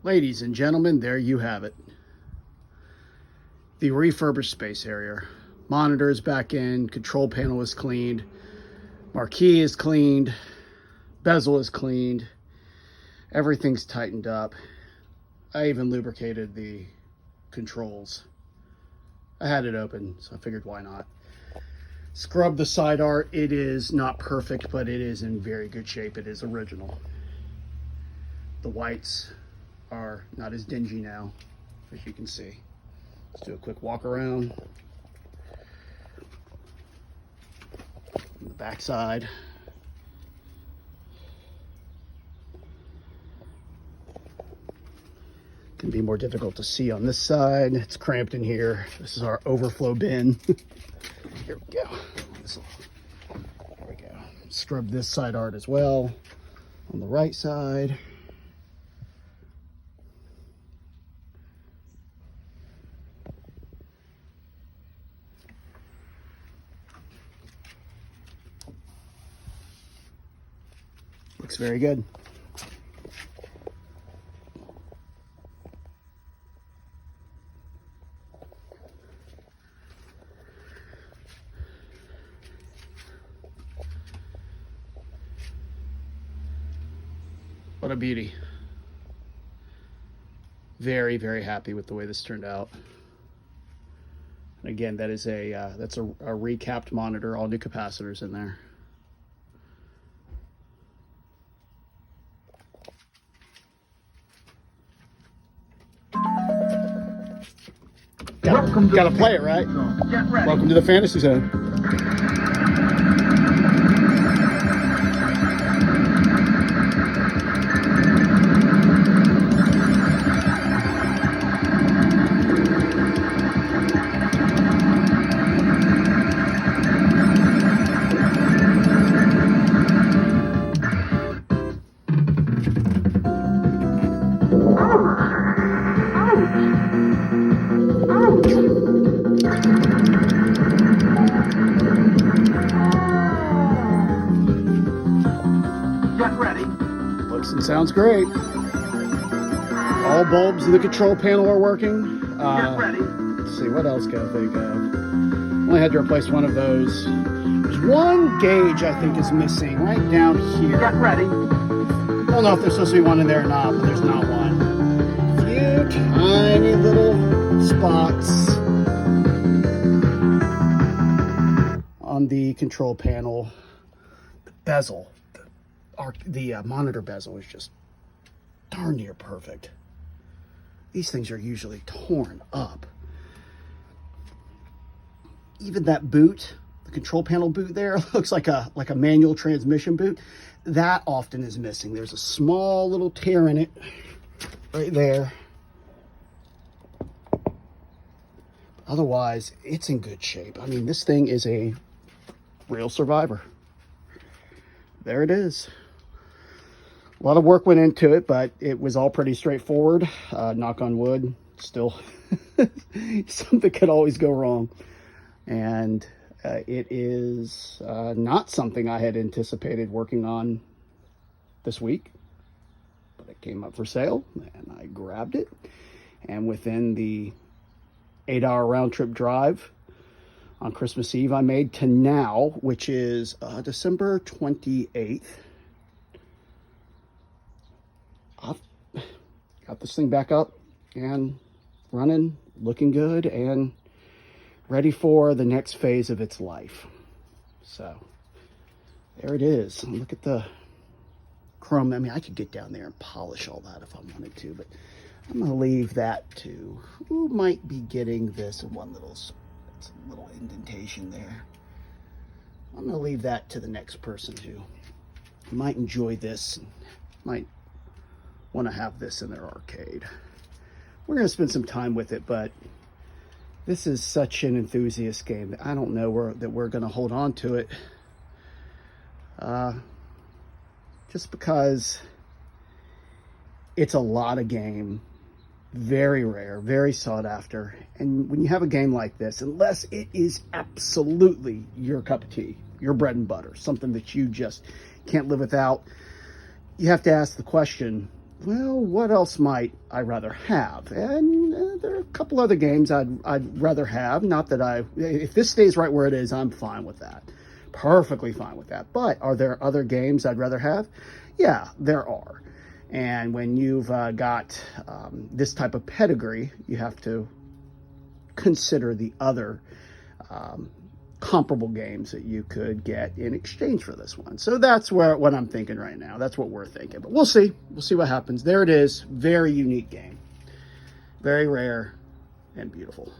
Ladies and gentlemen, there you have it. The refurbished Space Harrier. Monitor is back in, control panel is cleaned, marquee is cleaned, bezel is cleaned, everything's tightened up. I even lubricated the controls. I had it open, so I figured why not. Scrub the side art. It is not perfect, but it is in very good shape. It is original. The whites are not as dingy now, as you can see. Let's do a quick walk around. On the back side. Can be more difficult to see on this side. It's cramped in here. This is our overflow bin. Here we go. There we go. Scrub this side art as well. On the right side. Looks very good. What a beauty. Very, very happy with the way this turned out. And again, that is that's a recapped monitor, all new capacitors in there. Gotta play it, right? Welcome to the Fantasy Zone. Looks and sounds great. All bulbs in the control panel are working. Let's see, what else can I think of? Only had to replace one of those. There's one gauge I think is missing right down here. Get ready. I don't know if there's supposed to be one in there or not, but there's not one. A few tiny little spots on the control panel. The bezel, the monitor bezel is just darn near perfect. These things are usually torn up. Even that boot, the control panel boot there, looks like a manual transmission boot. That often is missing. There's a small little tear in it right there. Otherwise, it's in good shape. I mean, this thing is a real survivor. There it is. A lot of work went into it, but it was all pretty straightforward. Knock on wood, still something could always go wrong. And it is not something I had anticipated working on this week, but it came up for sale and I grabbed it. And within the 8-hour round trip drive on Christmas Eve I made to now, which is December 28th, I've got this thing back up and running, looking good, and ready for the next phase of its life. So there it is. Look at the chrome. I mean, I could get down there and polish all that if I wanted to, but I'm going to leave that to who might be getting this in one little indentation there. I'm going to leave that to the next person who might enjoy this, and might want to have this in their arcade. We're going to spend some time with it, but this is such an enthusiast game that I don't know that we're going to hold on to it. Just because it's a lot of game, very rare, very sought after. And when you have a game like this, unless it is absolutely your cup of tea, your bread and butter, something that you just can't live without, you have to ask the question, well, what else might I rather have? And there are a couple other games I'd rather have. Not that if this stays right where it is, I'm fine with that. Perfectly fine with that. But are there other games I'd rather have? Yeah, there are. And when you've got this type of pedigree, you have to consider the other comparable games that you could get in exchange for this one. So that's what I'm thinking right now. That's what we're thinking. But we'll see. We'll see what happens. There it is. Very unique game. Very rare and beautiful.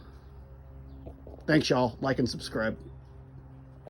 Thanks, y'all. Like and subscribe.